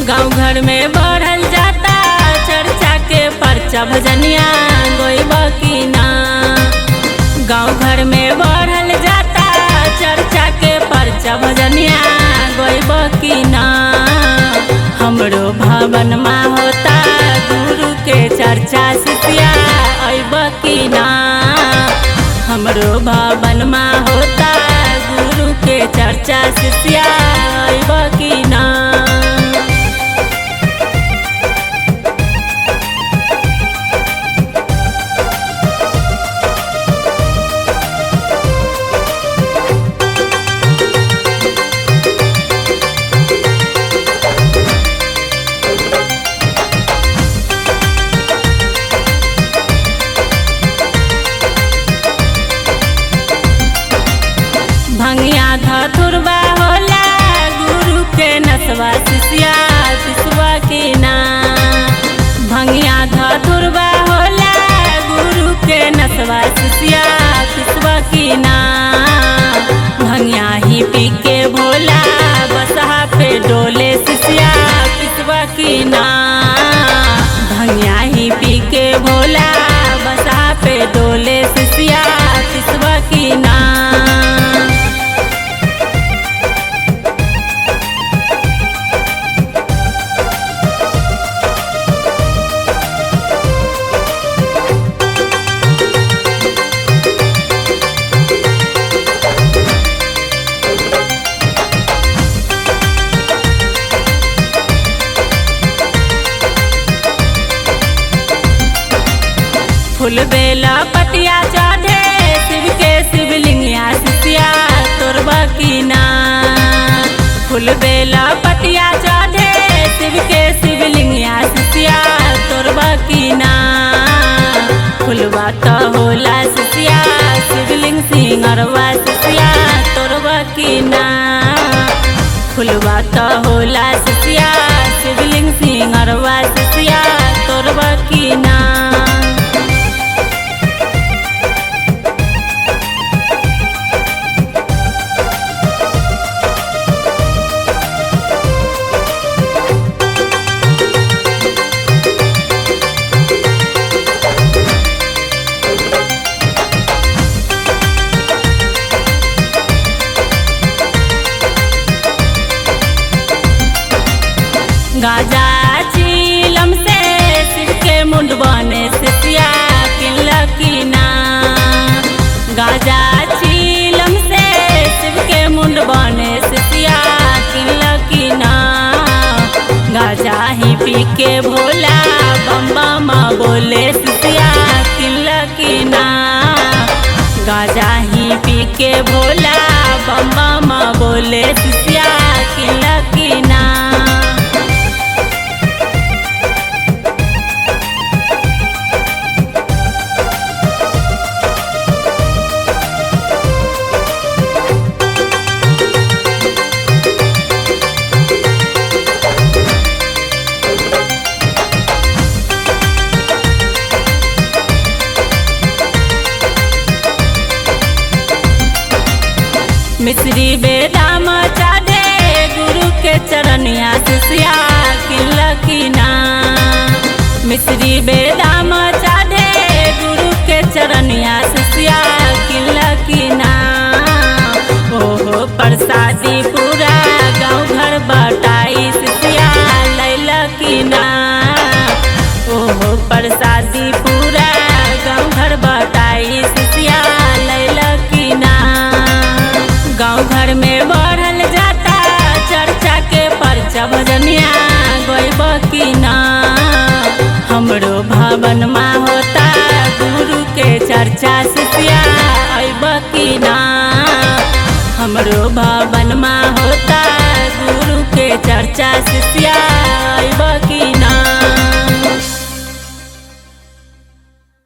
गाँव घर में बढ़ल जाता चर्चा के परचा भजनिया गोइब की ना। गाँव घर में बढ़ल जाता चर्चा के परचा भजनिया गोइब की ना। हमरो भवन में होता गुरु के चर्चा शिष्या अइब की ना। हमरो भवन में होता गुरु के चर्चा शिष्या अइब की ना। भंगिया धतुरबा होला गुरु के नसवा शिष्या पिसवा की ना। भंगिया धतुरबा होला गुरु के नसवा शिष्या पिसवा की ना। भंगिया ही पी के भोला बसहा पे डोले शिष्या पिसवा की ना। भंगिया ही पी के भोला बसहा पे डोले शिष्या पिसवा की ना। फूल बेला पतिया चढ़े शिव के शिवलिंगिया शिष्या तोरबा की ना। फूल बेला पतिया चढ़े शिव के शिवलिंगिया शिष्या तोरबा की ना। फूलवा तो होला शिष्या शिवलिंग सिंगरवा शिष्या तोरबा की ना। फूलवा तो होला शिष्या शिवलिंग सिंगरवा शिष्या तोरबा की ना। गाजा चीलम से शिव के मुंड बने शिष्या किनल की ना। गाजा चीलम से शिव के मुंड बने शिष्या किनल की ना। गाजा ही पी के भोला बम बम बोले शिष्या किनल की ना। गाजा ही पी के भोला बम बम बोले शिष्या किनल की ना। मिश्री बेदाम चढ़े गुरु के चरनिया शिष्या किनल की ना। मिश्री बेदाम चढ़े गुरु के चरनिया शिष्या किनल की ना। ओहो प्रसादी पूरा गाँव घर बटाई शिष्या लैल की ना। ओहो प्रसादी पूरा गाँव घर बटाई शिष्या लैल की ना। गाँव घर में बढ़ल जाता चर्चा के परचा भजनिया गोइब की ना। हमरो भवन में होता गुरु के चर्चा